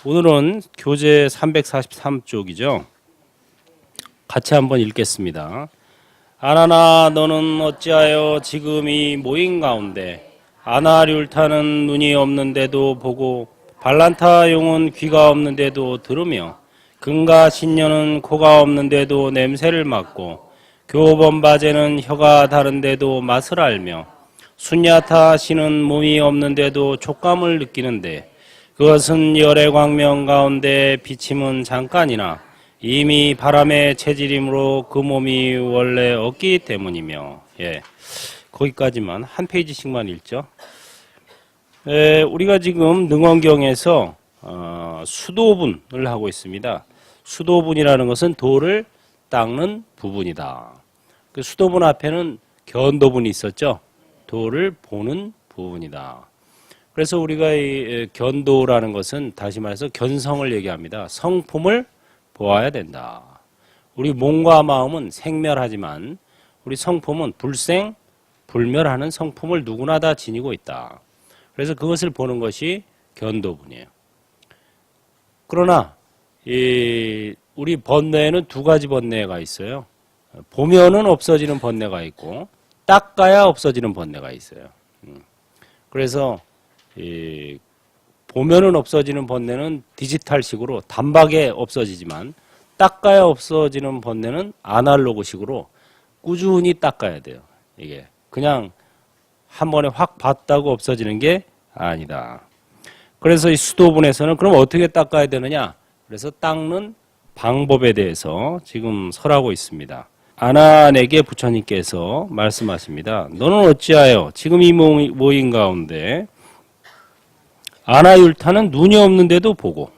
오늘은 교재 343쪽이죠. 같이 한번 읽겠습니다. 아나나 너는 어찌하여 지금 이 모임 가운데 아나듈타는 눈이 없는데도 보고 발란타 용은 귀가 없는데도 들으며 금가 신녀는 코가 없는데도 냄새를 맡고 교범바제는 혀가 다른데도 맛을 알며 순야타 씨는 몸이 없는데도 촉감을 느끼는데 그것은 열의 광명 가운데 비침은 잠깐이나 이미 바람의 체질이므로 그 몸이 원래 없기 때문이며. 거기까지만 한 페이지씩만 읽죠. 우리가 지금 능원경에서 수도분을 하고 있습니다. 수도분이라는 것은 돌을 닦는 부분이다. 그 수도분 앞에는 견도분이 있었죠. 돌을 보는 부분이다. 그래서 우리가 이 견도라는 것은 다시 말해서 견성을 얘기합니다. 성품을 보아야 된다. 우리 몸과 마음은 생멸하지만 우리 성품은 불생, 불멸하는 성품을 누구나 다 지니고 있다. 그래서 그것을 보는 것이 견도분이에요. 그러나 우리 번뇌에는 두 가지 번뇌가 있어요. 보면은 없어지는 번뇌가 있고 닦아야 없어지는 번뇌가 있어요. 그래서 보면은 없어지는 번뇌는 디지털식으로 단박에 없어지지만 닦아야 없어지는 번뇌는 아날로그식으로 꾸준히 닦아야 돼요. 이게 그냥 한 번에 확 봤다고 없어지는 게 아니다. 그래서 이 수도분에서는 그럼 어떻게 닦아야 되느냐? 그래서 닦는 방법에 대해서 지금 설하고 있습니다. 아나에게 부처님께서 말씀하십니다. 너는 어찌하여 지금 이 모임 가운데 아나율타는 눈이 없는데도 보고,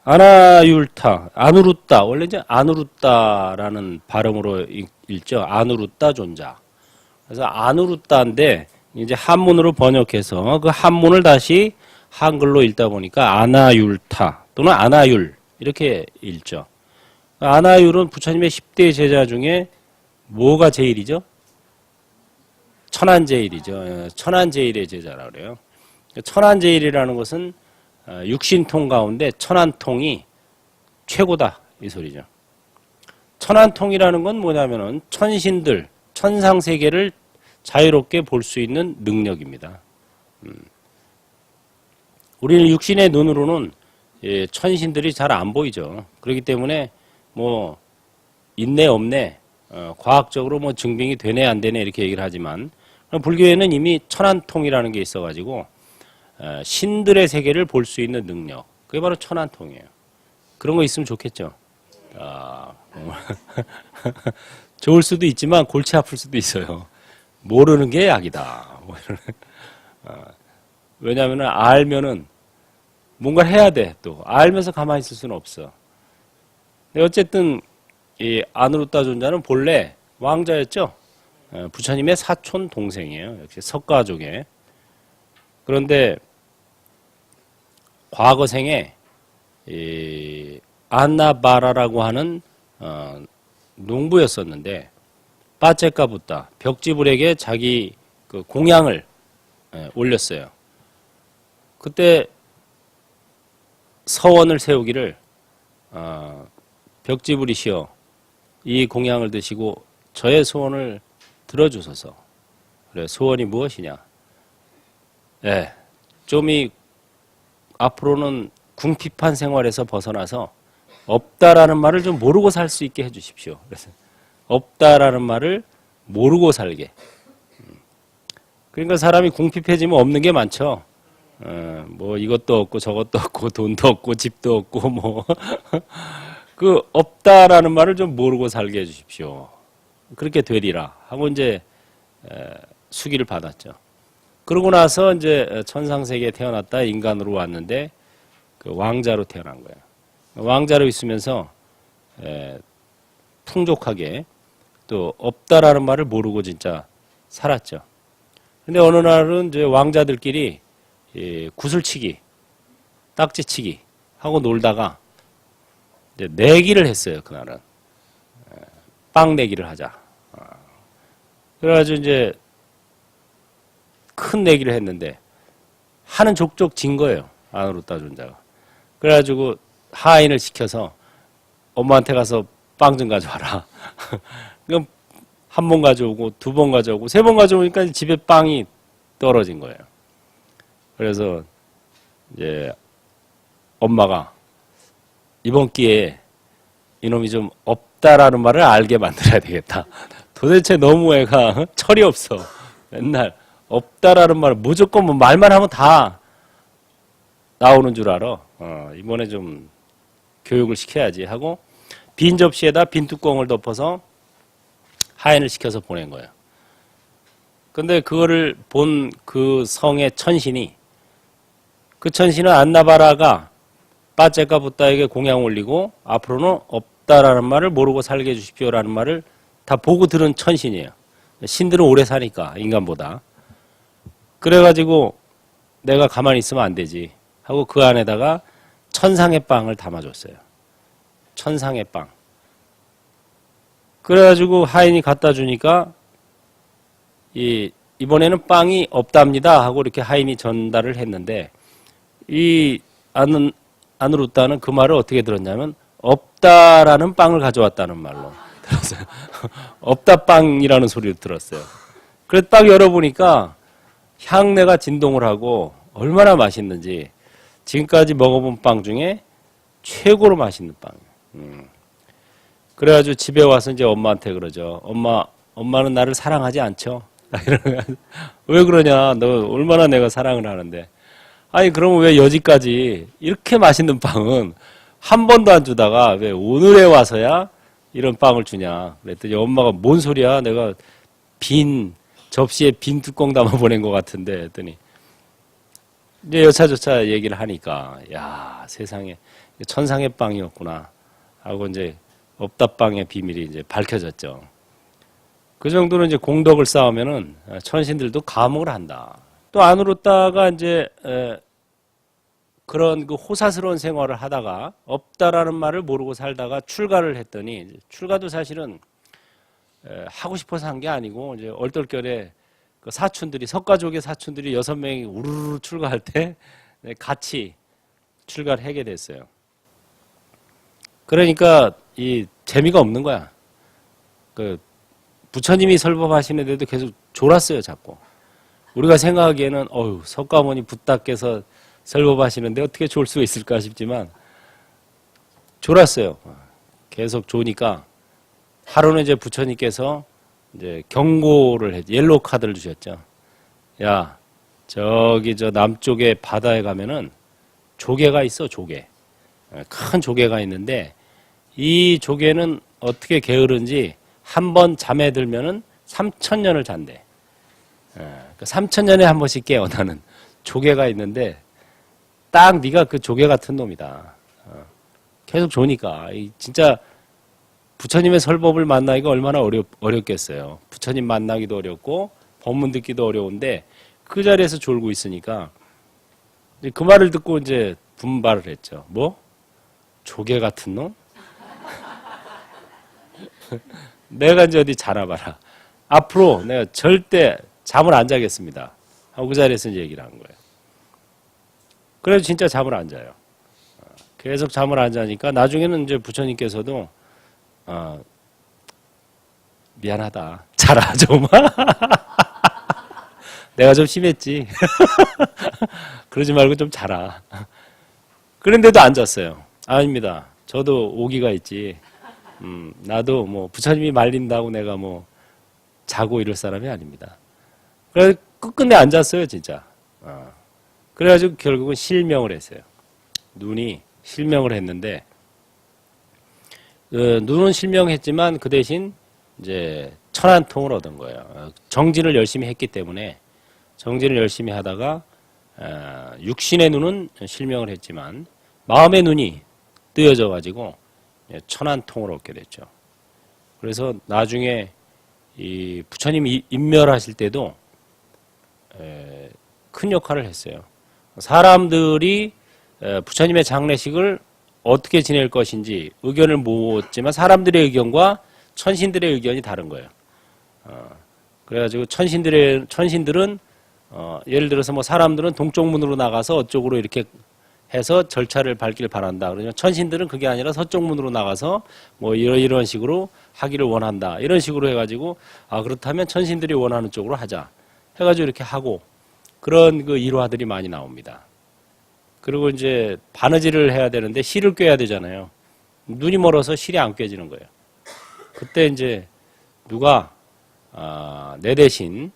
아나율타, 아누루따, 원래 이제 아누루따라는 발음으로 읽죠. 아누루따 존자. 그래서 아누루따인데 이제 한문으로 번역해서 그 한문을 다시 한글로 읽다 보니까 아나율타 또는 아나율 이렇게 읽죠. 아나율은 부처님의 10대 제자 중에 뭐가 제일이죠? 천안제일이죠. 천안제일의 제자라고 그래요. 천안제일이라는 것은 육신통 가운데 천안통이 최고다 이 소리죠. 천안통이라는 건 뭐냐면은 천신들, 천상세계를 자유롭게 볼 수 있는 능력입니다. 우리는 육신의 눈으로는 천신들이 잘 안 보이죠. 그렇기 때문에 뭐 있네 없네 과학적으로 뭐 증빙이 되네 안 되네 이렇게 얘기를 하지만 불교에는 이미 천안통이라는 게 있어가지고 신들의 세계를 볼 수 있는 능력 그게 바로 천안통이에요. 그런 거 있으면 좋겠죠. 좋을 수도 있지만 골치 아플 수도 있어요. 모르는 게 약이다. 왜냐하면 알면은 뭔가를 해야 돼. 또 알면서 가만히 있을 수는 없어. 근데 어쨌든 이 아누루따 존자는 본래 왕자였죠. 부처님의 사촌 동생이에요. 역시 석가족에. 그런데 과거 생에 이 안나바라라고 하는 농부였었는데 빠체카부타 벽지불에게 자기 그 공양을 올렸어요. 그때 서원을 세우기를 벽지불이시여 이 공양을 드시고 저의 소원을 들어주소서. 그래 소원이 무엇이냐? 좀 이 앞으로는 궁핍한 생활에서 벗어나서 없다라는 말을 좀 모르고 살 수 있게 해주십시오. 그래서 없다라는 말을 모르고 살게. 그러니까 사람이 궁핍해지면 없는 게 많죠. 뭐 이것도 없고 저것도 없고 돈도 없고 집도 없고 뭐 그 없다라는 말을 좀 모르고 살게 해주십시오. 그렇게 되리라 하고 이제 수기를 받았죠. 그러고 나서 이제 천상세계에 태어났다 인간으로 왔는데 그 왕자로 태어난 거예요. 왕자로 있으면서 풍족하게 또 없다라는 말을 모르고 진짜 살았죠. 근데 어느 날은 이제 왕자들끼리 구슬치기, 딱지치기 하고 놀다가 이제 내기를 했어요. 그날은 빵 내기를 하자. 그래가지고 이제 큰 내기를 했는데 하는 족족 진 거예요. 아누르타 존자가. 그래가지고 하인을 시켜서 엄마한테 가서 빵 좀 가져와라. 그럼 한 번 가져오고, 두 번 가져오고, 세 번 가져오니까 집에 빵이 떨어진 거예요. 그래서 이제 엄마가 이번 기회에 이놈이 좀 없다라는 말을 알게 만들어야 되겠다. 도대체 너무 애가 철이 없어. 맨날 없다라는 말을 무조건 뭐 말만 하면 다 나오는 줄 알아. 이번에 좀 교육을 시켜야지 하고 빈 접시에다 빈 뚜껑을 덮어서 하인을 시켜서 보낸 거예요. 근데 그거를 본 그 성의 천신이, 그 천신은 안나바라가 빠제가 붓다에게 공양 올리고 앞으로는 없다라는 말을 모르고 살게 해주십시오라는 말을 다 보고 들은 천신이에요. 신들은 오래 사니까 인간보다. 그래가지고 내가 가만히 있으면 안 되지 하고 그 안에다가 천상의 빵을 담아줬어요. 천상의 빵. 그래가지고 하인이 갖다 주니까 이번에는 빵이 없답니다 하고 이렇게 하인이 전달을 했는데 이 아누르타는 그 말을 어떻게 들었냐면 없다라는 빵을 가져왔다는 말로 들었어요. 없다 빵이라는 소리를 들었어요. 그래서 딱 열어보니까 향내가 진동을 하고 얼마나 맛있는지 지금까지 먹어본 빵 중에 최고로 맛있는 빵이에요. 그래가지고 집에 와서 이제 엄마한테 그러죠. 엄마는 나를 사랑하지 않죠? 왜 그러냐? 너 얼마나 내가 사랑을 하는데. 아니, 그러면 왜 여지까지 이렇게 맛있는 빵은 한 번도 안 주다가 왜 오늘에 와서야 이런 빵을 주냐? 그랬더니 엄마가 뭔 소리야? 내가 접시에 빈 뚜껑 담아 보낸 것 같은데. 했더니 이제 여차저차 얘기를 하니까, 야, 세상에 천상의 빵이었구나 하고 이제 없다빵의 비밀이 이제 밝혀졌죠. 그 정도는 이제 공덕을 쌓으면은 천신들도 감옥을 한다. 또 아누르타가 이제 그런 그 호사스러운 생활을 하다가 없다라는 말을 모르고 살다가 출가를 했더니 출가도 사실은 하고 싶어서 한 게 아니고 이제 얼떨결에 그 사촌들이 석가족의 사촌들이 6명이 우르르 출가할 때 같이 출가를 하게 됐어요. 그러니까 이 재미가 없는 거야. 그 부처님이 설법하시는데도 계속 졸았어요, 자꾸. 우리가 생각하기에는 석가모니 붓다께서 설법하시는데 어떻게 졸 수가 있을까 싶지만 졸았어요. 계속 조니까 하루는 이제 부처님께서 이제 경고를 옐로우 카드를 주셨죠. 야, 저기 저 남쪽에 바다에 가면은 조개가 있어, 조개. 큰 조개가 있는데 이 조개는 어떻게 게으른지 한 번 잠에 들면은 3000년을 잔대. 3000년에 한 번씩 깨어 나는 조개가 있는데 딱 네가 그 조개 같은 놈이다. 계속 조니까 진짜 부처님의 설법을 만나기가 얼마나 어렵겠어요. 부처님 만나기도 어렵고 법문 듣기도 어려운데 그 자리에서 졸고 있으니까 이제 그 말을 듣고 이제 분발을 했죠. 뭐? 조개 같은 놈? 내가 이제 어디 자나 봐라. 앞으로 내가 절대 잠을 안 자겠습니다. 하고 그 자리에서 이제 얘기를 한 거예요. 그래서 진짜 잠을 안 자요. 계속 잠을 안 자니까 나중에는 이제 부처님께서도 미안하다. 자라 좀. 내가 좀 심했지. 그러지 말고 좀 자라. 그런데도 안 잤어요. 아닙니다. 저도 오기가 있지. 나도 뭐 부처님이 말린다고 내가 뭐 자고 이럴 사람이 아닙니다. 그래서 끝끝내 안 잤어요, 진짜. 그래가지고 결국은 실명을 했어요. 눈이 실명을 했는데 눈은 실명했지만 그 대신 이제 천안통을 얻은 거예요. 정진을 열심히 했기 때문에 정진을 열심히 하다가 육신의 눈은 실명을 했지만 마음의 눈이 뜨여져 가지고 천안통을 얻게 됐죠. 그래서 나중에 이 부처님이 인멸하실 때도 큰 역할을 했어요. 사람들이 부처님의 장례식을 어떻게 지낼 것인지 의견을 모았지만 사람들의 의견과 천신들의 의견이 다른 거예요. 그래가지고 천신들은 예를 들어서 뭐 사람들은 동쪽 문으로 나가서 어쪽으로 이렇게 해서 절차를 밟기를 바란다. 그러면 천신들은 그게 아니라 서쪽 문으로 나가서 뭐 이런 식으로 하기를 원한다. 이런 식으로 해가지고 아 그렇다면 천신들이 원하는 쪽으로 하자. 해가지고 이렇게 하고 그런 그 일화들이 많이 나옵니다. 그리고 이제 바느질을 해야 되는데 실을 꿰야 되잖아요. 눈이 멀어서 실이 안 꿰지는 거예요. 그때 이제 누가 내 대신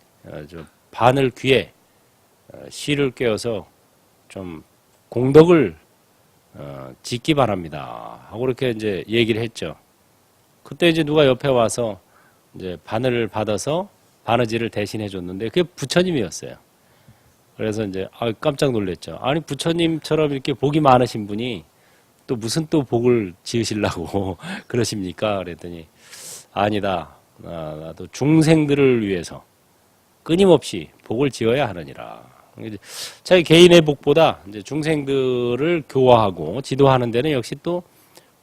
좀 바늘 귀에 실을 꿰어서 좀 공덕을 짓기 바랍니다. 하고 이렇게 이제 얘기를 했죠. 그때 이제 누가 옆에 와서 이제 바늘을 받아서 바느질을 대신해 줬는데 그게 부처님이었어요. 그래서 이제 깜짝 놀랐죠. 아니 부처님처럼 이렇게 복이 많으신 분이 또 무슨 또 복을 지으시려고 그러십니까? 그랬더니 아니다. 나도 중생들을 위해서 끊임없이 복을 지어야 하느니라. 자기 개인의 복보다 이제 중생들을 교화하고 지도하는 데는 역시 또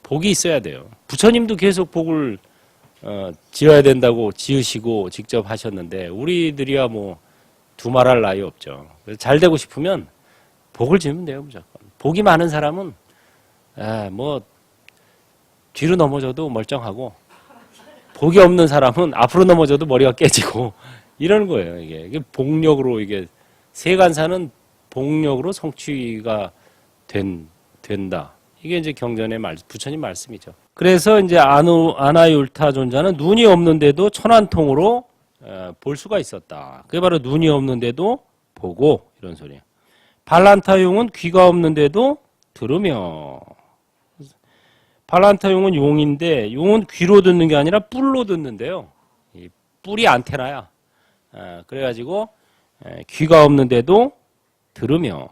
복이 있어야 돼요. 부처님도 계속 복을 지어야 된다고 지으시고 직접 하셨는데 우리들이야 뭐 두말할 나위 없죠. 그래서 잘 되고 싶으면 복을 지으면 돼요, 무조건. 복이 많은 사람은 뭐 뒤로 넘어져도 멀쩡하고 복이 없는 사람은 앞으로 넘어져도 머리가 깨지고 이런 거예요. 이게 복력으로 이게 세간사는 복력으로 성취가 된다. 이게 이제 경전의 부처님 말씀이죠. 그래서 이제 아나율타 존자는 눈이 없는데도 천안통으로 볼 수가 있었다. 그게 바로 눈이 없는데도 보고 이런 소리예요. 발란타용은 귀가 없는데도 들으며. 발란타용은 용인데 용은 귀로 듣는 게 아니라 뿔로 듣는데요. 이 뿔이 안테나야. 그래가지고 귀가 없는데도 들으며.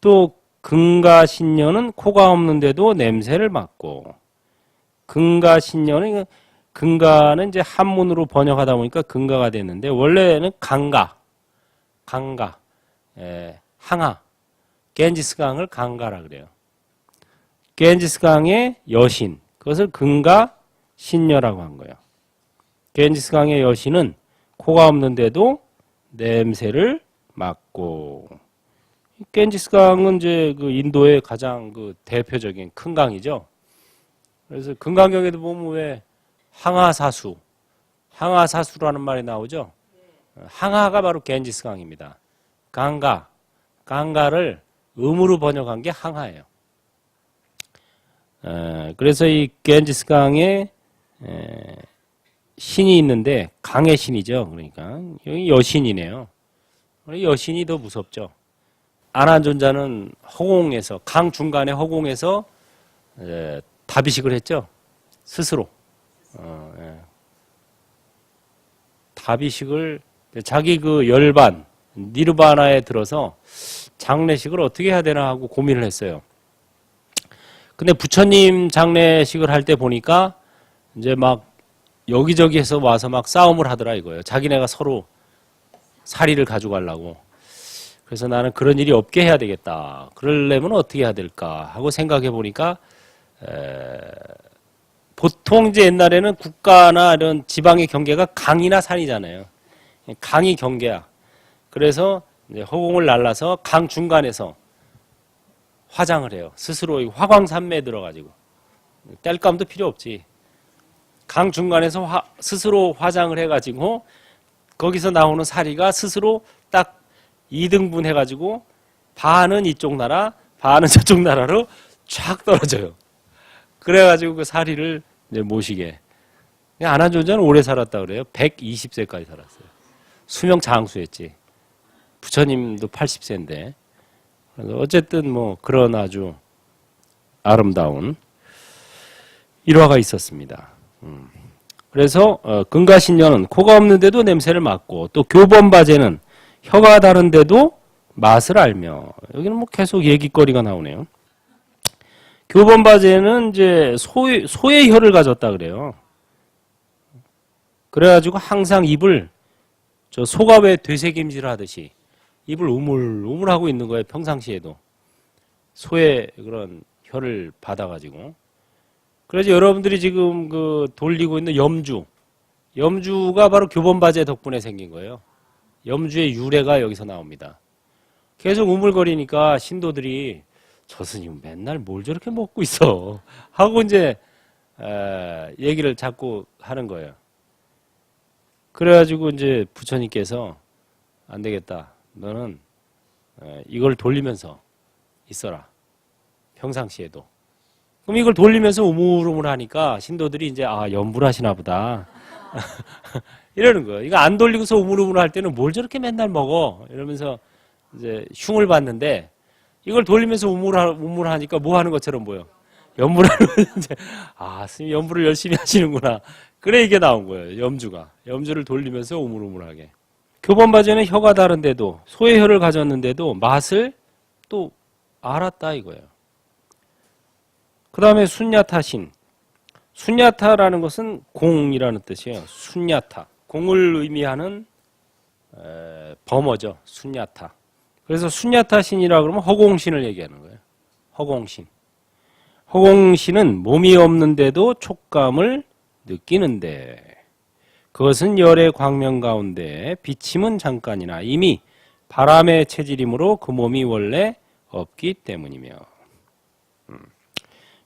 또 근가신녀는 코가 없는데도 냄새를 맡고. 근가신녀는 근가는 이제 한문으로 번역하다 보니까 근가가 됐는데 원래는 강가, 항하, 겐지스강을 강가라 그래요. 겐지스강의 여신, 그것을 근가신녀라고 한 거예요. 겐지스강의 여신은 코가 없는데도 냄새를 맡고. 겐지스강은 이제 그 인도의 가장 그 대표적인 큰 강이죠. 그래서 금강경에도 보면 왜 항하사수라는 말이 나오죠. 항하가 바로 겐지스강입니다. 강가를 음으로 번역한 게 항하예요. 그래서 이 겐지스강에 신이 있는데 강의 신이죠. 그러니까 여기 여신이네요. 여신이 더 무섭죠. 아난존자는 허공에서 강 중간에 허공에서 다비식을 했죠. 스스로. 다비식을 자기 그 열반 니르바나에 들어서 장례식을 어떻게 해야 되나 하고 고민을 했어요. 근데 부처님 장례식을 할 때 보니까 이제 막 여기저기에서 와서 막 싸움을 하더라 이거예요. 자기네가 서로 사리를 가져가려고. 그래서 나는 그런 일이 없게 해야 되겠다. 그러려면 어떻게 해야 될까 하고 생각해 보니까 보통 이제 옛날에는 국가나 이런 지방의 경계가 강이나 산이잖아요. 강이 경계야. 그래서 이제 허공을 날라서 강 중간에서 화장을 해요. 스스로 화광산매에 들어가지고. 뗄감도 필요 없지. 강 중간에서 스스로 화장을 해가지고 거기서 나오는 사리가 스스로 딱 2등분 해가지고 반은 이쪽 나라, 반은 저쪽 나라로 쫙 떨어져요. 그래가지고 그 사리를 이제 모시게. 아난존자는 오래 살았다 그래요. 120세까지 살았어요. 수명 장수했지. 부처님도 80세인데. 어쨌든 뭐 그런 아주 아름다운 일화가 있었습니다. 그래서 근가신녀는 코가 없는데도 냄새를 맡고 또 교범바제는 혀가 다른데도 맛을 알며. 여기는 뭐 계속 얘기거리가 나오네요. 교범바제는 이제 소의 혀를 가졌다 그래요. 그래가지고 항상 입을 저 소가 왜 되새김질 하듯이 입을 우물우물하고 있는 거예요. 평상시에도. 소의 그런 혀를 받아가지고. 그래서 여러분들이 지금 그 돌리고 있는 염주가 바로 교범바제 덕분에 생긴 거예요. 염주의 유래가 여기서 나옵니다. 계속 우물거리니까 신도들이 저 스님 맨날 뭘 저렇게 먹고 있어 하고 이제 얘기를 자꾸 하는 거예요. 그래가지고 이제 부처님께서 안 되겠다. 너는 이걸 돌리면서 있어라. 평상시에도. 그럼 이걸 돌리면서 우물우물 하니까 신도들이 이제 염불 하시나 보다. 이러는 거예요. 이거 안 돌리고서 우물우물 할 때는 뭘 저렇게 맨날 먹어? 이러면서 이제 흉을 봤는데 이걸 돌리면서 우물 하니까 뭐 하는 것처럼 보여. 염불하는 이제 스님 염불을 열심히 하시는구나. 그래 이게 나온 거예요. 염주를 돌리면서 우물우물하게. 교본바지는 혀가 다른데도 소의 혀를 가졌는데도 맛을 또 알았다 이거예요. 그 다음에 순야타신. 순야타라는 것은 공이라는 뜻이에요. 순야타. 공을 의미하는 범어죠. 순야타. 그래서 순야타신이라 그러면 허공신을 얘기하는 거예요. 허공신. 허공신은 몸이 없는데도 촉감을 느끼는데 그것은 열의 광명 가운데 비침은 잠깐이나 이미 바람의 체질이므로 그 몸이 원래 없기 때문이며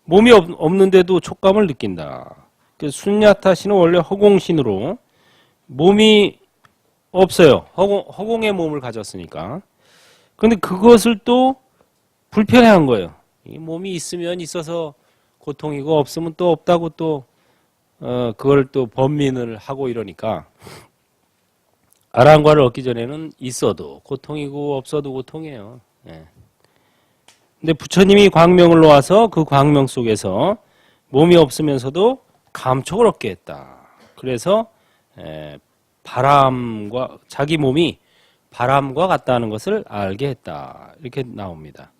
몸이 없는데도 촉감을 느낀다. 그 순야타신은 원래 허공신으로 몸이 없어요. 허공의 몸을 가졌으니까. 그런데 그것을 또 불편해한 거예요. 이 몸이 있으면 있어서 고통이고 없으면 또 없다고 또 그걸 또 번민을 하고 이러니까 아랑과를 얻기 전에는 있어도 고통이고 없어도 고통이에요. 예. 근데 부처님이 광명을 놓아서 그 광명 속에서 몸이 없으면서도 감촉을 얻게 했다. 그래서 바람과 자기 몸이 바람과 같다는 것을 알게 했다. 이렇게 나옵니다.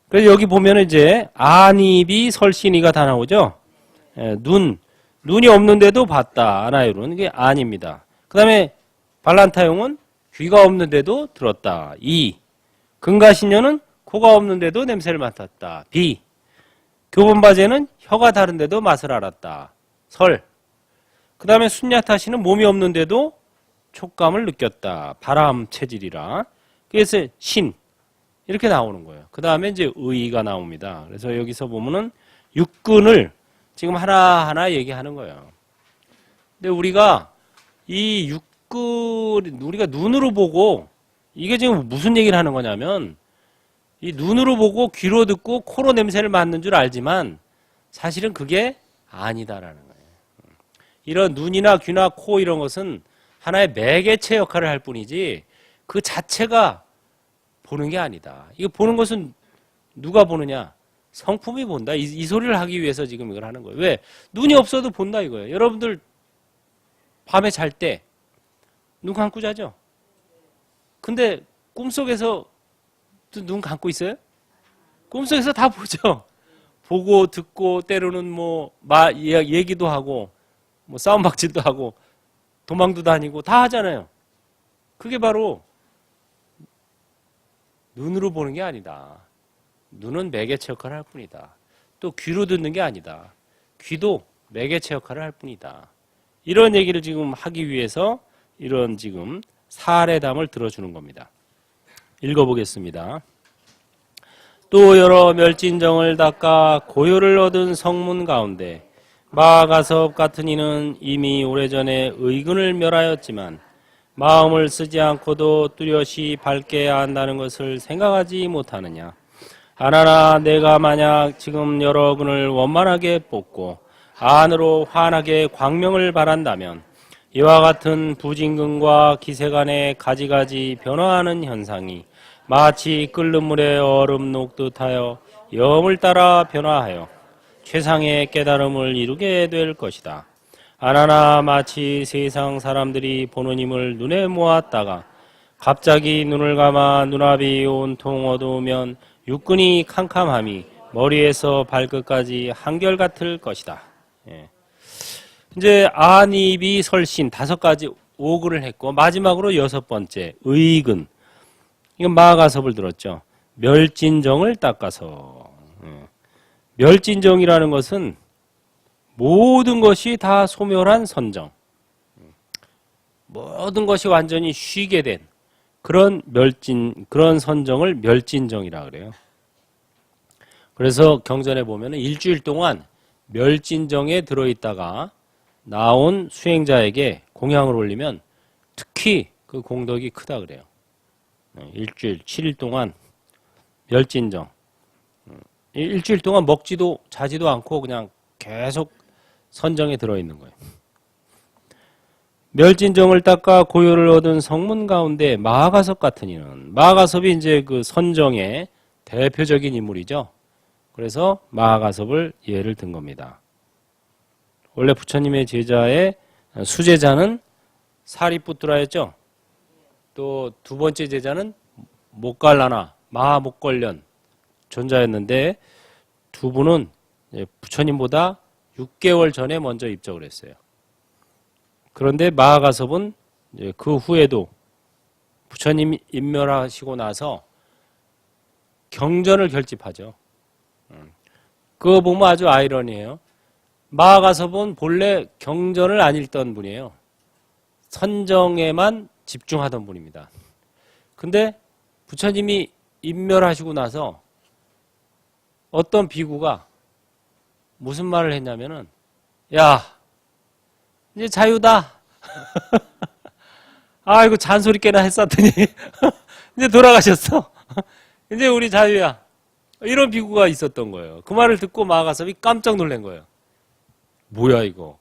그래서 여기 보면 이제 안입이 설신이가 다 나오죠. 눈이 없는데도 봤다. 아나요는 이게 안입니다. 그 다음에 발란타용은 귀가 없는데도 들었다. 이 금가신녀는 코가 없는데도 냄새를 맡았다. 비 교본바제는 혀가 다른데도 맛을 알았다. 설 그 다음에 순야타시는 몸이 없는데도 촉감을 느꼈다. 바람 체질이라. 그래서 신 이렇게 나오는 거예요. 그 다음에 이제 의가 나옵니다. 그래서 여기서 보면은 육근을 지금 하나하나 얘기하는 거예요. 근데 우리가 이 육근, 우리가 눈으로 보고, 이게 지금 무슨 얘기를 하는 거냐면, 이 눈으로 보고 귀로 듣고 코로 냄새를 맡는 줄 알지만, 사실은 그게 아니다라는 거예요. 이런 눈이나 귀나 코 이런 것은 하나의 매개체 역할을 할 뿐이지, 그 자체가 보는 게 아니다. 이거 보는 것은 누가 보느냐? 성품이 본다. 이 소리를 하기 위해서 지금 이걸 하는 거예요. 왜? 눈이 없어도 본다 이거예요. 여러분들 밤에 잘 때 눈 감고 자죠? 근데 꿈속에서 눈 감고 있어요? 꿈속에서 다 보죠. 보고 듣고 때로는 뭐 얘기도 하고 뭐 싸움박질도 하고 도망도 다니고 다 하잖아요. 그게 바로 눈으로 보는 게 아니다. 눈은 매개체 역할을 할 뿐이다. 또 귀로 듣는 게 아니다. 귀도 매개체 역할을 할 뿐이다. 이런 얘기를 지금 하기 위해서 이런 지금 사례담을 들어주는 겁니다. 읽어보겠습니다. 또 여러 멸진정을 닦아 고효를 얻은 성문 가운데 마가섭 같은 이는 이미 오래전에 의근을 멸하였지만 마음을 쓰지 않고도 뚜렷이 밝게 안다는 것을 생각하지 못하느냐. 하나나 내가 만약 지금 여러 근을 원만하게 뽑고 안으로 환하게 광명을 바란다면 이와 같은 부진근과 기세간의 가지가지 변화하는 현상이 마치 끓는 물에 얼음 녹듯하여 염을 따라 변화하여 최상의 깨달음을 이루게 될 것이다. 하나나 마치 세상 사람들이 보는 힘을 눈에 모았다가 갑자기 눈을 감아 눈앞이 온통 어두우면 육근이 캄캄함이 머리에서 발끝까지 한결같을 것이다. 예. 이제 안입이 설신 5가지 오근을 했고 마지막으로 6번째 의근. 이건 마가섭을 들었죠. 멸진정을 닦아서. 예. 멸진정이라는 것은 모든 것이 다 소멸한 선정. 모든 것이 완전히 쉬게 된 그런 그런 선정을 멸진정이라 그래요. 그래서 경전에 보면은 일주일 동안 멸진정에 들어있다가 나온 수행자에게 공양을 올리면 특히 그 공덕이 크다 그래요. 일주일, 7일 동안 멸진정. 일주일 동안 먹지도 자지도 않고 그냥 계속 선정에 들어있는 거예요. 멸진정을 닦아 고요를 얻은 성문 가운데 마하가섭 같은 이는, 마하가섭이 이제 그 선정의 대표적인 인물이죠. 그래서 마하가섭을 예를 든 겁니다. 원래 부처님의 제자의 수제자는 사리뿌뜨라였죠. 또 두 번째 제자는 목갈라나 마하목걸련 존자였는데 두 분은 부처님보다 6개월 전에 먼저 입적을 했어요. 그런데 마하가섭은 그 후에도 부처님이 인멸하시고 나서 경전을 결집하죠. 그거 보면 아주 아이러니해요. 마하가섭은 본래 경전을 안 읽던 분이에요. 선정에만 집중하던 분입니다. 근데 부처님이 인멸하시고 나서 어떤 비구가 무슨 말을 했냐면은, 야, 이제 자유다. 아이고, 잔소리 꽤나 했었더니 이제 돌아가셨어. 이제 우리 자유야. 이런 비구가 있었던 거예요. 그 말을 듣고 마하가섭이 깜짝 놀란 거예요. 뭐야 이거.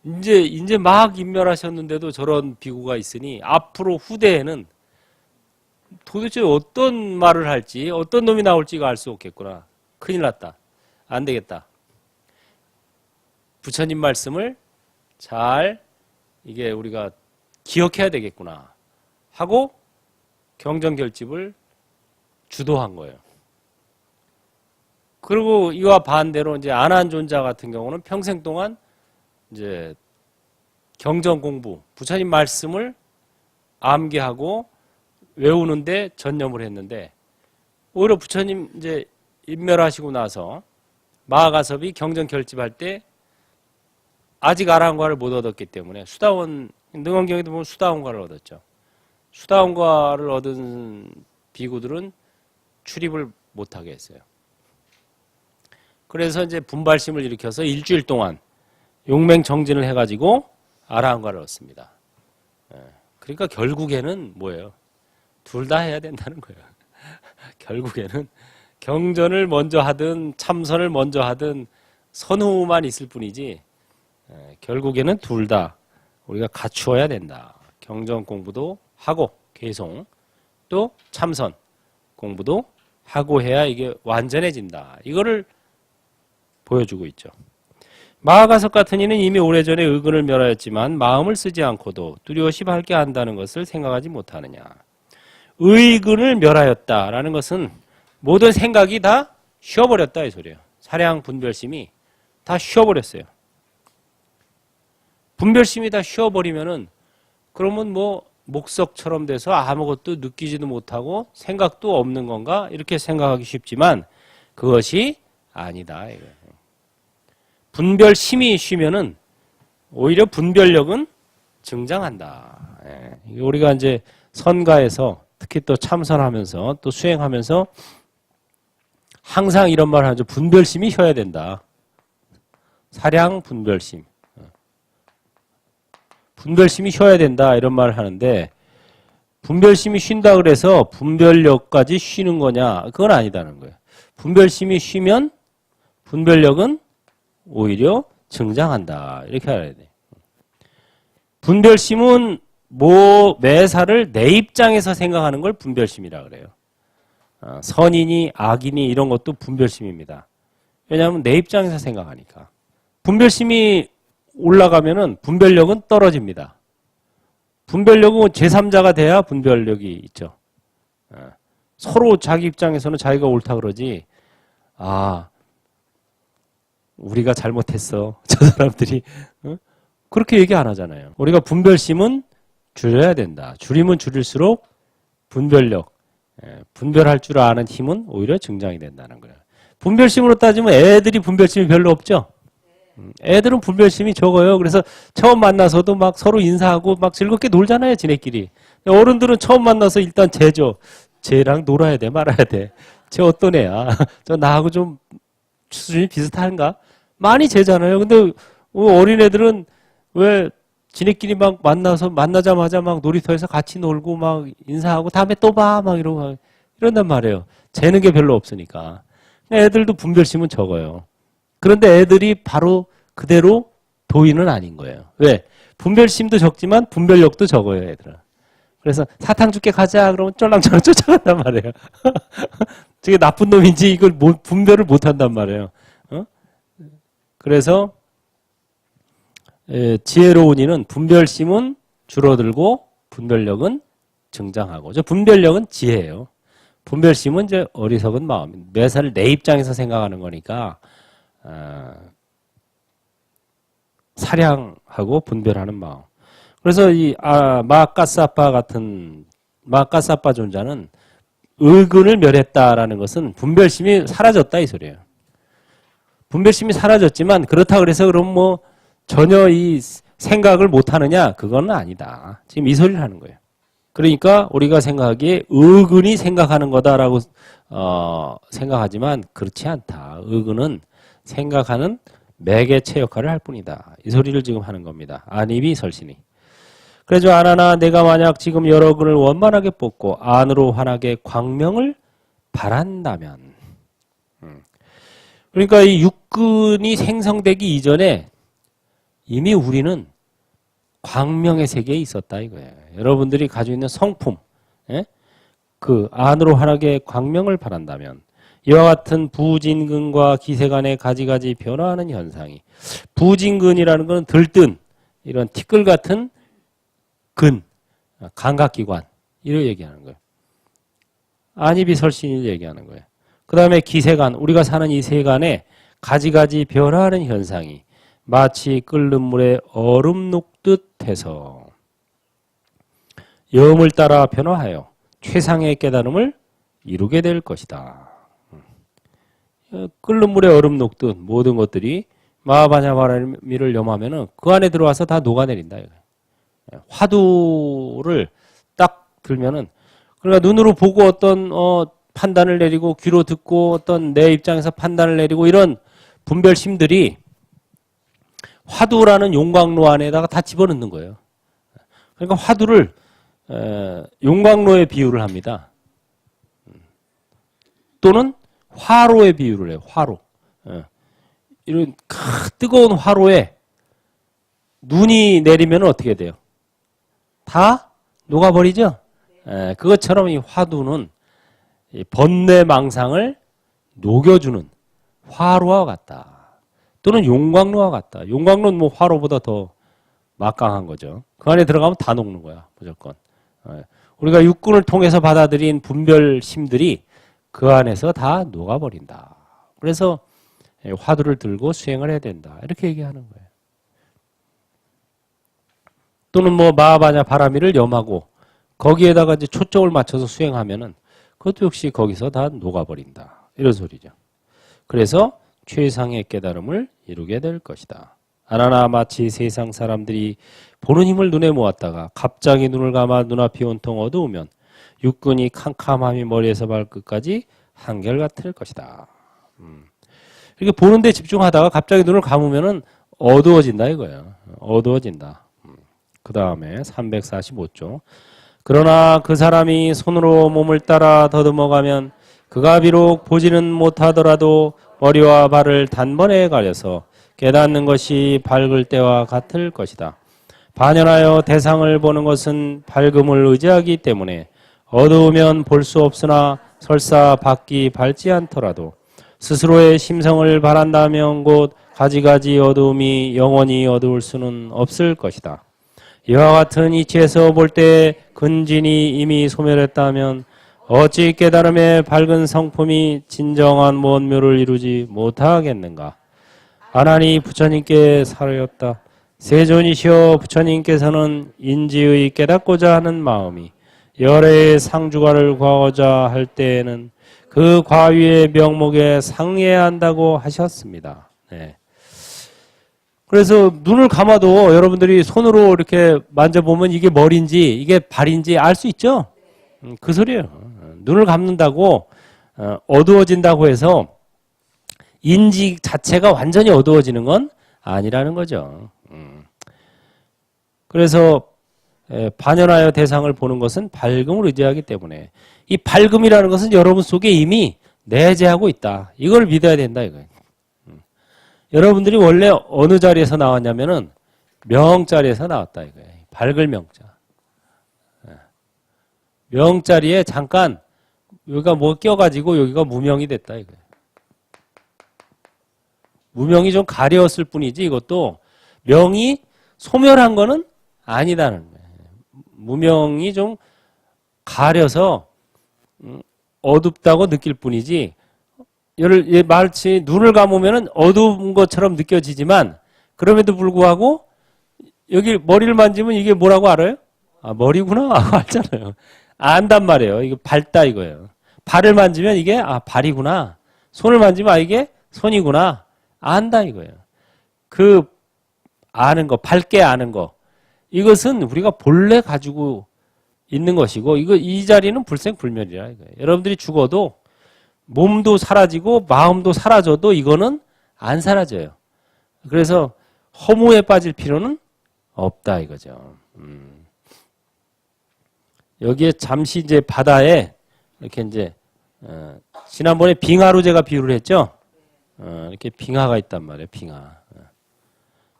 이제 막 인멸하셨는데도 저런 비구가 있으니 앞으로 후대에는 도대체 어떤 말을 할지, 어떤 놈이 나올지가 알 수 없겠구나. 큰일 났다. 안 되겠다. 부처님 말씀을 잘 이게 우리가 기억해야 되겠구나 하고 경전 결집을 주도한 거예요. 그리고 이와 반대로 이제 안한존자 같은 경우는 평생 동안 이제 경전 공부, 부처님 말씀을 암기하고 외우는데 전념을 했는데 오히려 부처님 이제 인멸하시고 나서 마하가섭이 경전 결집할 때 아직 아라한과를 못 얻었기 때문에 수다원, 능원경에도 보면 수다원과를 얻었죠. 수다원과를 얻은 비구들은 출입을 못하게 했어요. 그래서 이제 분발심을 일으켜서 일주일 동안 용맹정진을 해가지고 아라한과를 얻습니다. 그러니까 결국에는 뭐예요? 둘 다 해야 된다는 거예요. 결국에는 경전을 먼저 하든 참선을 먼저 하든 선후만 있을 뿐이지 결국에는 둘 다 우리가 갖추어야 된다. 경전 공부도 하고 계속 또 참선 공부도 하고 해야 이게 완전해진다. 이거를 보여주고 있죠. 마하가섭 같은 이는 이미 오래전에 의근을 멸하였지만 마음을 쓰지 않고도 뚜렷이 밝게 한다는 것을 생각하지 못하느냐. 의근을 멸하였다라는 것은 모든 생각이 다 쉬어버렸다 이 소리예요. 사량 분별심이 다 쉬어버렸어요. 분별심이 다 쉬어버리면은 그러면 뭐 목석처럼 돼서 아무것도 느끼지도 못하고 생각도 없는 건가 이렇게 생각하기 쉽지만 그것이 아니다. 분별심이 쉬면은 오히려 분별력은 증장한다. 우리가 이제 선가에서 특히 또 참선하면서 또 수행하면서 항상 이런 말을 하죠. 분별심이 쉬어야 된다. 사량 분별심. 분별심이 쉬어야 된다 이런 말을 하는데 분별심이 쉰다 그래서 분별력까지 쉬는 거냐 그건 아니다는 거예요. 분별심이 쉬면 분별력은 오히려 증장한다 이렇게 알아야 돼요. 분별심은 매사를 내 입장에서 생각하는 걸 분별심이라 그래요. 선이니 악이니 이런 것도 분별심입니다. 왜냐하면 내 입장에서 생각하니까. 분별심이 올라가면은 분별력은 떨어집니다. 분별력은 제3자가 돼야 분별력이 있죠. 서로 자기 입장에서는 자기가 옳다 그러지. 우리가 잘못했어. 저 사람들이 그렇게 얘기 안 하잖아요. 우리가 분별심은 줄여야 된다. 줄이면 줄일수록 분별력, 분별할 줄 아는 힘은 오히려 증장이 된다는 거예요. 분별심으로 따지면 애들이 분별심이 별로 없죠. 애들은 분별심이 적어요. 그래서 처음 만나서도 막 서로 인사하고 막 즐겁게 놀잖아요, 지네끼리. 어른들은 처음 만나서 일단 쟤랑 놀아야 돼, 말아야 돼. 쟤 어떤 애야? 저 나하고 좀 수준이 비슷한가? 많이 재잖아요. 근데 어린애들은 왜 지네끼리 막 만나자마자 막 놀이터에서 같이 놀고 막 인사하고 다음에 또 봐 막 이런단 말이에요. 재는 게 별로 없으니까. 애들도 분별심은 적어요. 그런데 애들이 바로 그대로 도인은 아닌 거예요. 왜? 분별심도 적지만 분별력도 적어요, 애들은. 그래서 사탕 줄게 가자 그러면 쫄랑쫄랑 쫓아간단 말이에요. 저게 나쁜 놈인지 이걸 분별을 못 한단 말이에요. 그래서 지혜로운 이는 분별심은 줄어들고 분별력은 증장하고. 저 분별력은 지혜예요. 분별심은 이제 어리석은 마음. 매사를 내 입장에서 생각하는 거니까 사량하고 분별하는 마음. 그래서 이 마가사파 같은 마가사파 존자는 의근을 멸했다라는 것은 분별심이 사라졌다 이 소리예요. 분별심이 사라졌지만 그렇다 그래서 그럼 뭐 전혀 이 생각을 못 하느냐? 그건 아니다. 지금 이 소리를 하는 거예요. 그러니까 우리가 생각하기에 의근이 생각하는 거다라고 생각하지만 그렇지 않다. 의근은 생각하는 매개체 역할을 할 뿐이다. 이 소리를 지금 하는 겁니다. 안입이 설신이. 그래서 안하나 내가 만약 지금 여러 근을 원만하게 뽑고 안으로 환하게 광명을 바란다면 그러니까 이 육근이 생성되기 이전에 이미 우리는 광명의 세계에 있었다 이거예요. 여러분들이 가지고 있는 성품, 그 안으로 환하게 광명을 바란다면 이와 같은 부진근과 기세간의 가지가지 변화하는 현상이 부진근이라는 것은 들뜬 이런 티끌 같은 근, 감각기관 이를 얘기하는 거예요. 안입이 설신을 얘기하는 거예요. 그 다음에 기세간, 우리가 사는 이 세간에 가지가지 변화하는 현상이 마치 끓는 물에 얼음 녹듯 해서 염을 따라 변화하여 최상의 깨달음을 이루게 될 것이다. 끓는 물에 얼음 녹듯 모든 것들이 마하바냐바라미를 염하면은 그 안에 들어와서 다 녹아내린다. 화두를 딱 들면은 그러니까 눈으로 보고 어떤 판단을 내리고 귀로 듣고 어떤 내 입장에서 판단을 내리고 이런 분별심들이 화두라는 용광로 안에다가 다 집어넣는 거예요. 그러니까 화두를 용광로에 비유를 합니다. 또는 화로에 비유를 해요. 화로. 이런 뜨거운 화로에 눈이 내리면 어떻게 돼요? 다 녹아버리죠? 그것처럼 이 화두는 이 번뇌망상을 녹여주는 화로와 같다. 또는 용광로와 같다. 용광로는 뭐 화로보다 더 막강한 거죠. 그 안에 들어가면 다 녹는 거야. 무조건. 우리가 육군을 통해서 받아들인 분별심들이 그 안에서 다 녹아버린다. 그래서 화두를 들고 수행을 해야 된다. 이렇게 얘기하는 거예요. 또는 뭐 마하바냐 바라미를 염하고 거기에다가 이제 초점을 맞춰서 수행하면은 그것도 역시 거기서 다 녹아버린다. 이런 소리죠. 그래서 최상의 깨달음을 이루게 될 것이다. 아나나 마치 세상 사람들이 보는 힘을 눈에 모았다가 갑자기 눈을 감아 눈앞이 온통 어두우면 육근이 캄캄함이 머리에서 발끝까지 한결같을 것이다. 이렇게 보는데 집중하다가 갑자기 눈을 감으면은 어두워진다 이거예요. 어두워진다. 그 다음에 345조. 그러나 그 사람이 손으로 몸을 따라 더듬어가면 그가 비록 보지는 못하더라도 머리와 발을 단번에 가려서 깨닫는 것이 밝을 때와 같을 것이다. 반연하여 대상을 보는 것은 밝음을 의지하기 때문에 어두우면 볼 수 없으나 설사 밖이 밝지 않더라도 스스로의 심성을 바란다면 곧 가지가지 어두움이 영원히 어두울 수는 없을 것이다. 이와 같은 이치에서 볼 때 근진이 이미 소멸했다면 어찌 깨달음의 밝은 성품이 진정한 원묘를 이루지 못하겠는가. 아나니 부처님께 사르였다. 세존이시여 부처님께서는 인지의 깨닫고자 하는 마음이 열애의 상주가를 구하고자 할 때에는 그 과위의 명목에 상해야 한다고 하셨습니다. 네. 그래서 눈을 감아도 여러분들이 손으로 이렇게 만져보면 이게 머리인지 이게 발인지 알 수 있죠? 그 소리예요. 눈을 감는다고 어두워진다고 해서 인지 자체가 완전히 어두워지는 건 아니라는 거죠. 그래서 반연하여 대상을 보는 것은 밝음을 의지하기 때문에 이 밝음이라는 것은 여러분 속에 이미 내재하고 있다. 이걸 믿어야 된다 이거예요. 여러분들이 원래 어느 자리에서 나왔냐면은 명자리에서 나왔다 이거예요. 밝을 명자. 명자리에 잠깐 여기가 뭐 껴가지고 여기가 무명이 됐다 이거예요. 무명이 좀 가려웠을 뿐이지 이것도 명이 소멸한 거는 아니다는 거예요. 무명이 좀 가려서 어둡다고 느낄 뿐이지 마치 눈을 감으면 어두운 것처럼 느껴지지만 그럼에도 불구하고 여기 머리를 만지면 이게 뭐라고 알아요? 아 머리구나 알잖아요. 안단 말이에요. 이거 밝다 이거예요. 발을 만지면 이게 아 발이구나. 손을 만지면 아 이게 손이구나. 안다 이거예요. 그 아는 거, 밝게 아는 거. 이것은 우리가 본래 가지고 있는 것이고 이 자리는 불생불멸이라 이거예요. 여러분들이 죽어도 몸도 사라지고 마음도 사라져도 이거는 안 사라져요. 그래서 허무에 빠질 필요는 없다 이거죠. 여기에 잠시 이제 바다에 이렇게 이제 지난번에 빙하로 제가 비유를 했죠. 이렇게 빙하가 있단 말이에요. 빙하.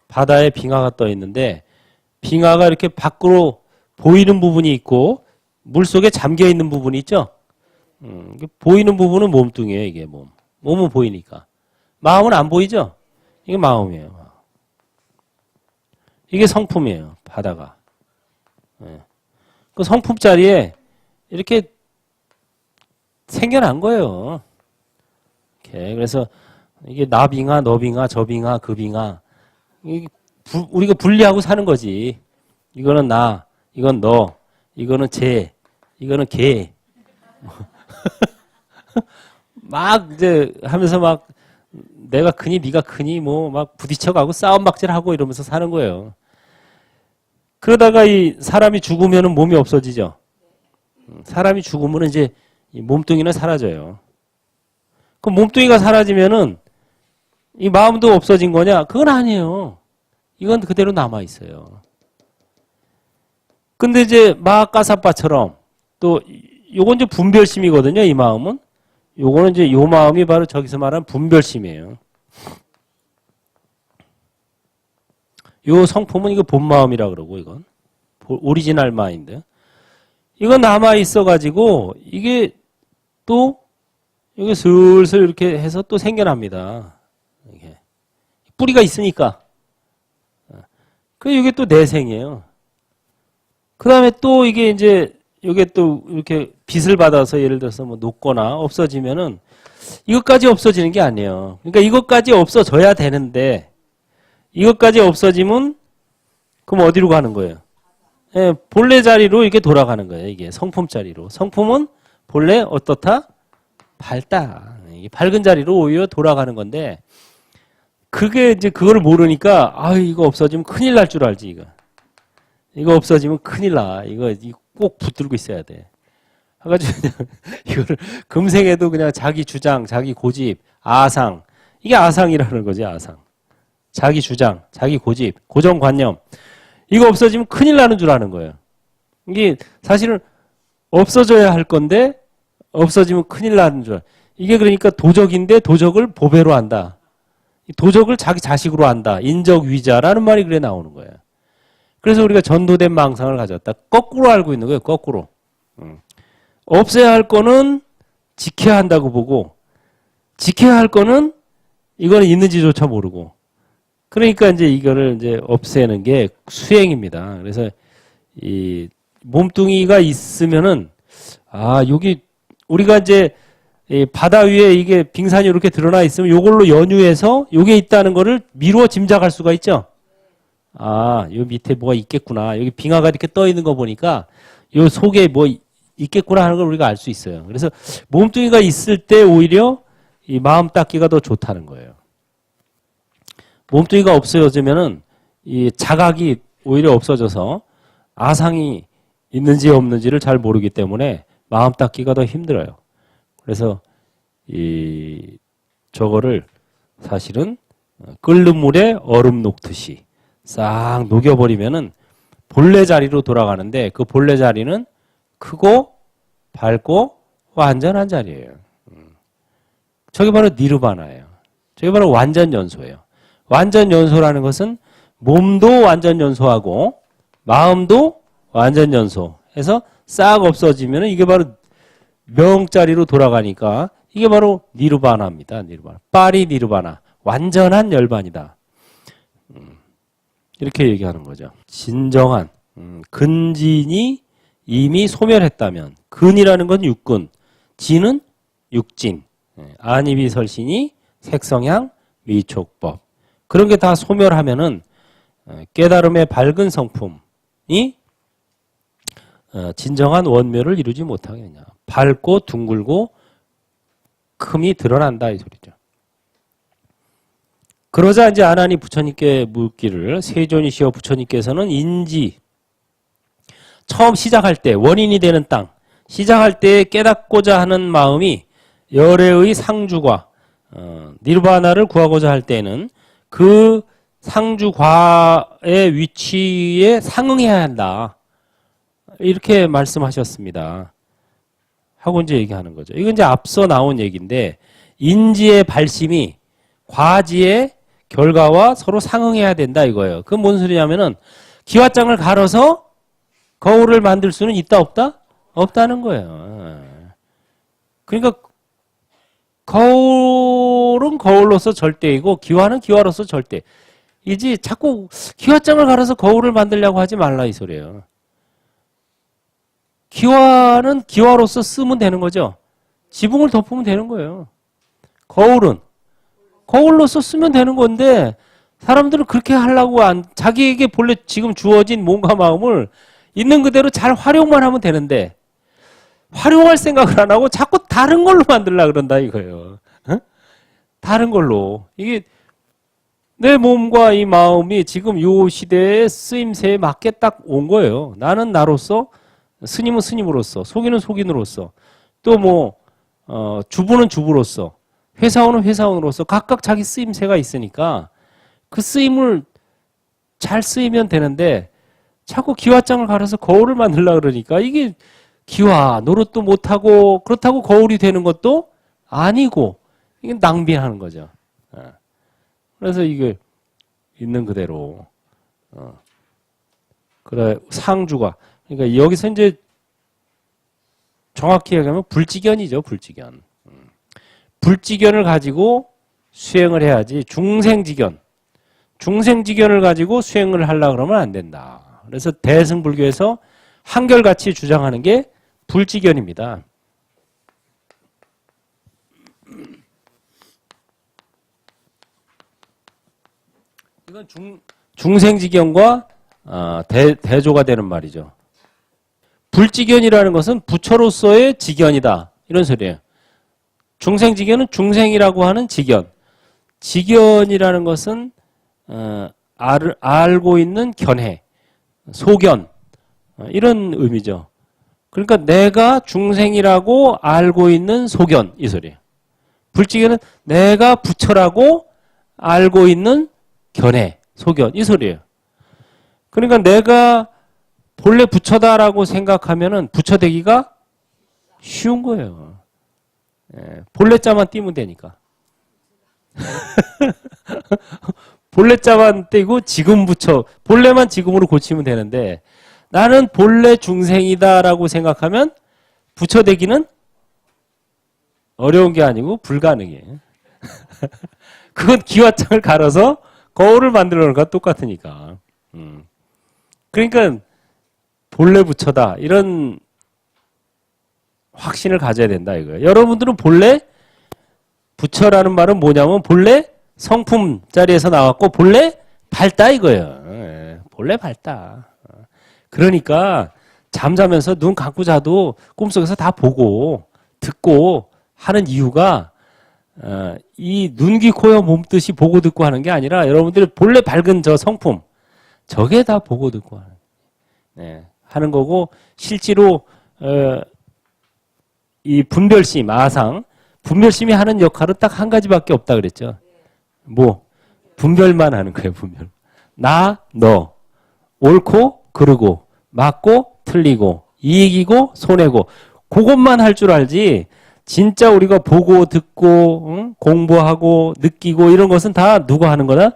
바다에 빙하가 떠 있는데 빙하가 이렇게 밖으로 보이는 부분이 있고 물속에 잠겨 있는 부분이 있죠. 보이는 부분은 몸뚱이에요. 이게 몸은 보이니까. 마음은 안 보이죠. 이게 마음이에요. 이게 성품이에요. 바다가. 그 성품 자리에 이렇게 생겨난 거예요. 이렇게. 그래서 이게 나 빙하, 너 빙하, 저 빙하, 그 빙하. 우리가 분리하고 사는 거지. 이거는 나, 이건 너, 이거는 쟤, 이거는 걔. 막 이제 하면서 막 내가 크니 네가 크니 뭐 막 부딪혀가고 싸움박질하고 이러면서 사는 거예요. 그러다가 이 사람이 죽으면은 몸이 없어지죠. 사람이 죽으면 이제 이 몸뚱이는 사라져요. 그 몸뚱이가 사라지면은 이 마음도 없어진 거냐? 그건 아니에요. 이건 그대로 남아 있어요. 근데 이제 마가사빠처럼 또 요건 이제 분별심이거든요. 이 마음은. 요거는 이제 요 마음이 바로 저기서 말하는 분별심이에요. 요 성품은 이거 본 마음이라 그러고 이건 오리지널 마인드. 이거 남아 있어 가지고 이게 또 이게 슬슬 이렇게 해서 또 생겨납니다. 이게 뿌리가 있으니까. 그 이게 또 내생이에요. 그다음에 또 이게 이제 이게 또 이렇게 빛을 받아서 예를 들어서 뭐 녹거나 없어지면은 이것까지 없어지는 게 아니에요. 그러니까 이것까지 없어져야 되는데 이것까지 없어지면 그럼 어디로 가는 거예요? 예, 본래 자리로 이렇게 돌아가는 거예요. 이게 성품 자리로. 성품은 본래 어떻다? 밝다. 이게 밝은 자리로 오히려 돌아가는 건데 그게 이제 그걸 모르니까 아 이거 없어지면 큰일 날 줄 알지 이거. 이거 없어지면 큰일 나. 이거 꼭 붙들고 있어야 돼. 해가지고 그냥 이거를 금생에도 그냥 자기 주장, 자기 고집, 아상. 이게 아상이라는 거지, 아상. 자기 주장, 자기 고집, 고정관념. 이거 없어지면 큰일 나는 줄 아는 거예요. 이게 사실은 없어져야 할 건데 없어지면 큰일 나는 줄. 이게 그러니까 도적인데 도적을 보배로 한다. 도적을 자기 자식으로 한다. 인적위자라는 말이 그래 나오는 거예요. 그래서 우리가 전도된 망상을 가졌다. 거꾸로 알고 있는 거예요. 거꾸로. 없애야 할 거는 지켜야 한다고 보고 지켜야 할 거는 이거는 있는지조차 모르고 그러니까 이제 이거를 이제 없애는 게 수행입니다. 그래서 이 몸뚱이가 있으면은 아 여기 우리가 이제 이 바다 위에 이게 빙산이 이렇게 드러나 있으면 이걸로 연유해서 이게 있다는 거를 미루어 짐작할 수가 있죠. 아, 요 밑에 뭐가 있겠구나. 여기 빙하가 이렇게 떠 있는 거 보니까 요 속에 뭐 있겠구나 하는 걸 우리가 알 수 있어요. 그래서 몸뚱이가 있을 때 오히려 이 마음 닦기가 더 좋다는 거예요. 몸뚱이가 없어지면은 이 자각이 오히려 없어져서 아상이 있는지 없는지를 잘 모르기 때문에 마음 닦기가 더 힘들어요. 그래서 저거를 사실은 끓는 물에 얼음 녹듯이 싹 녹여버리면은 본래 자리로 돌아가는데 그 본래 자리는 크고 밝고 완전한 자리예요. 저게 바로 니르바나예요. 저게 바로 완전 연소예요. 완전 연소라는 것은 몸도 완전 연소하고 마음도 완전 연소해서 싹 없어지면 이게 바로 명자리로 돌아가니까 이게 바로 니르바나입니다. 니르바나. 파리 니르바나. 완전한 열반이다. 이렇게 얘기하는 거죠. 진정한 근진이 이미 소멸했다면 근이라는 건 육근, 진은 육진, 안이비설신이 색성향 미촉법 그런 게 다 소멸하면은 깨달음의 밝은 성품이 진정한 원묘를 이루지 못하겠냐. 밝고 둥글고 큼이 드러난다 이 소리죠. 그러자 이제 아나니 부처님께 묻기를 세존이시여 부처님께서는 인지 처음 시작할 때 원인이 되는 땅 시작할 때 깨닫고자 하는 마음이 열애의 상주과 니르바나를 구하고자 할 때는 그 상주과의 위치에 상응해야 한다. 이렇게 말씀하셨습니다. 하고 이제 얘기하는 거죠. 이건 이제 앞서 나온 얘기인데 인지의 발심이 과지의 결과와 서로 상응해야 된다 이거예요. 그건 뭔 소리냐면은 기와장을 갈아서 거울을 만들 수는 있다 없다? 없다는 거예요. 그러니까 거울은 거울로서 절대이고 기와는 기와로서 절대. 이제 자꾸 기와장을 갈아서 거울을 만들려고 하지 말라 이 소리예요. 기와는 기와로서 쓰면 되는 거죠. 지붕을 덮으면 되는 거예요. 거울은 거울로서 쓰면 되는 건데 사람들은 그렇게 하려고 자기에게 본래 지금 주어진 몸과 마음을 있는 그대로 잘 활용만 하면 되는데 활용할 생각을 안 하고 자꾸 다른 걸로 만들려고 그런다 이거예요. 어? 다른 걸로. 이게 내 몸과 이 마음이 지금 이 시대의 쓰임새에 맞게 딱 온 거예요. 나는 나로서 스님은 스님으로서 속인은 속인으로서 또 주부는 주부로서 회사원은 회사원으로서 각각 자기 쓰임새가 있으니까 그 쓰임을 잘 쓰이면 되는데 자꾸 기와장을 갈아서 거울을 만들려고 그러니까 이게 기와 노릇도 못하고 그렇다고 거울이 되는 것도 아니고 이게 낭비하는 거죠. 그래서 이게 있는 그대로 그래 상주가 그러니까 여기서 이제 정확히 얘기하면 불지견이죠. 불지견. 불지견을 가지고 수행을 해야지 중생지견. 중생지견을 가지고 수행을 하려고 그러면 안 된다. 그래서 대승불교에서 한결같이 주장하는 게 불지견입니다. 이건 중생지견과 대조가 되는 말이죠. 불지견이라는 것은 부처로서의 지견이다. 이런 소리예요. 중생지견은 중생이라고 하는 지견. 지견이라는 것은 알고 있는 견해, 소견 이런 의미죠. 그러니까 내가 중생이라고 알고 있는 소견 이 소리예요. 불지견은 내가 부처라고 알고 있는 견해, 소견 이 소리예요. 그러니까 내가 본래 부처다라고 생각하면은 부처 되기가 쉬운 거예요. 본래 자만 띄면 되니까. 본래 자만 떼고 지금 부처, 본래만 지금으로 고치면 되는데 나는 본래 중생이다라고 생각하면 부처 되기는 어려운 게 아니고 불가능해. 그건 기와장을 갈아서 거울을 만들어 놓은 거랑 똑같으니까. 그러니까 본래 부처다 이런 확신을 가져야 된다 이거예요. 여러분들은 본래 부처라는 말은 뭐냐면 본래 성품 자리에서 나왔고 본래 밝다 이거예요. 본래 밝다. 그러니까 잠자면서 눈 감고 자도 꿈속에서 다 보고 듣고 하는 이유가 이 눈, 귀, 코, 여, 몸 뜻이 보고 듣고 하는 게 아니라 여러분들이 본래 밝은 저 성품 저게 다 보고 듣고 하는 거고 실제로 이 분별심, 아상 분별심이 하는 역할은 딱 한 가지밖에 없다 그랬죠. 뭐 분별만 하는 거예요. 분별. 나, 너, 옳고 그르고, 맞고 틀리고, 이익이고 손해고, 그것만 할 줄 알지. 진짜 우리가 보고 듣고 응? 공부하고 느끼고 이런 것은 다 누가 하는 거다?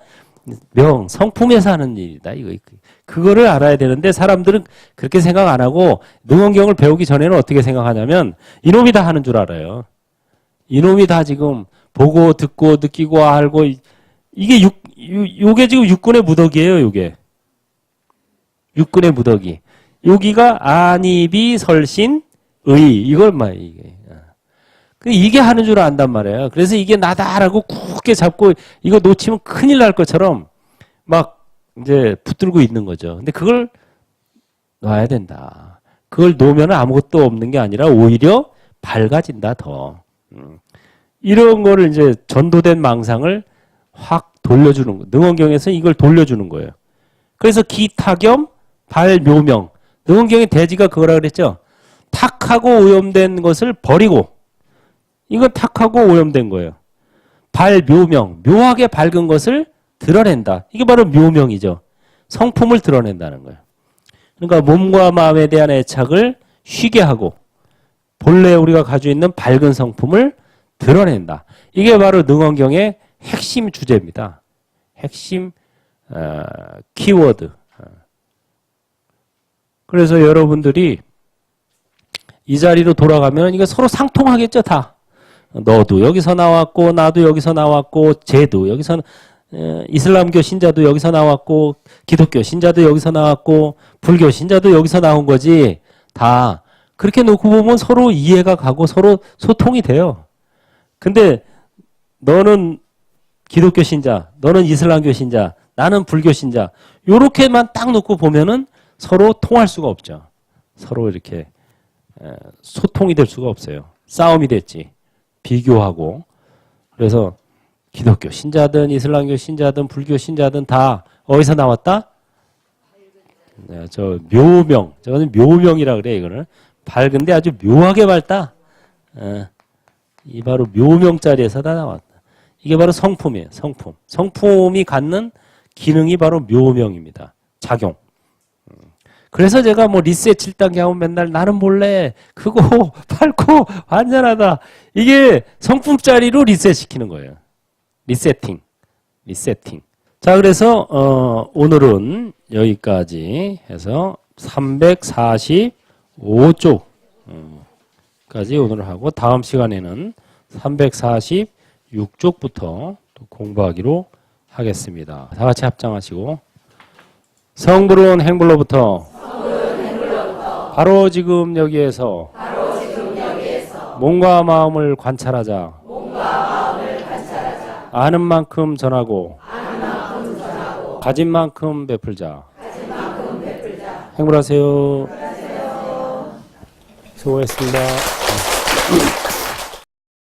성품에서 하는 일이다. 이거 그거를 알아야 되는데 사람들은 그렇게 생각 안 하고 능언경을 배우기 전에는 어떻게 생각하냐면 이놈이 다 하는 줄 알아요. 이놈이 다 지금 보고 듣고 느끼고 알고 이게 요게 지금 육군의 무덕이에요. 요게 육군의 무덕이. 여기가 안이비 설신 의 이걸 말 이게 하는 줄 안단 말이에요. 그래서 이게 나다라고 굳게 잡고 이거 놓치면 큰일 날 것처럼 막 이제 붙들고 있는 거죠. 근데 그걸 놔야 된다. 그걸 놓으면 아무것도 없는 게 아니라 오히려 밝아진다 더. 이런 거를 이제 전도된 망상을 확 돌려주는 거. 능언경에서 이걸 돌려주는 거예요. 그래서 기타겸 발묘명. 능언경의 대지가 그거라 그랬죠. 탁하고 오염된 것을 버리고 이건 탁하고 오염된 거예요. 발묘명, 묘하게 밝은 것을 드러낸다. 이게 바로 묘명이죠. 성품을 드러낸다는 거예요. 그러니까 몸과 마음에 대한 애착을 쉬게 하고 본래 우리가 가지고 있는 밝은 성품을 드러낸다. 이게 바로 능언경의 핵심 주제입니다. 핵심 키워드. 그래서 여러분들이 이 자리로 돌아가면 이거 서로 상통하겠죠, 다. 너도 여기서 나왔고 나도 여기서 나왔고 쟤도 여기서 이슬람교 신자도 여기서 나왔고 기독교 신자도 여기서 나왔고 불교 신자도 여기서 나온 거지. 다 그렇게 놓고 보면 서로 이해가 가고 서로 소통이 돼요. 근데 너는 기독교 신자, 너는 이슬람교 신자, 나는 불교 신자 요렇게만 딱 놓고 보면은 서로 통할 수가 없죠. 서로 이렇게 소통이 될 수가 없어요. 싸움이 됐지. 비교하고. 그래서 기독교 신자든 이슬람교 신자든 불교 신자든 다 어디서 나왔다? 네, 저 묘명. 저는 묘명이라 그래 이거는. 밝은데 아주 묘하게 밝다. 이 바로 묘명 자리에서 다 나왔다. 이게 바로 성품이에요. 성품. 성품이 갖는 기능이 바로 묘명입니다. 작용. 그래서 제가 뭐 리셋 7단계 하면 맨날 나는 몰래 그거 밝고 완전하다. 이게 성품짜리로 리셋 시키는 거예요. 리세팅. 자, 그래서 오늘은 여기까지 해서 345쪽까지 오늘 하고 다음 시간에는 346쪽부터 또 공부하기로 하겠습니다. 다 같이 합장하시고 성불은 행불로부터 바로 지금 여기에서 몸과 마음을 관찰하자. 아는 만큼 전하고 가진 만큼 베풀자. 행불하세요. 수고했습니다.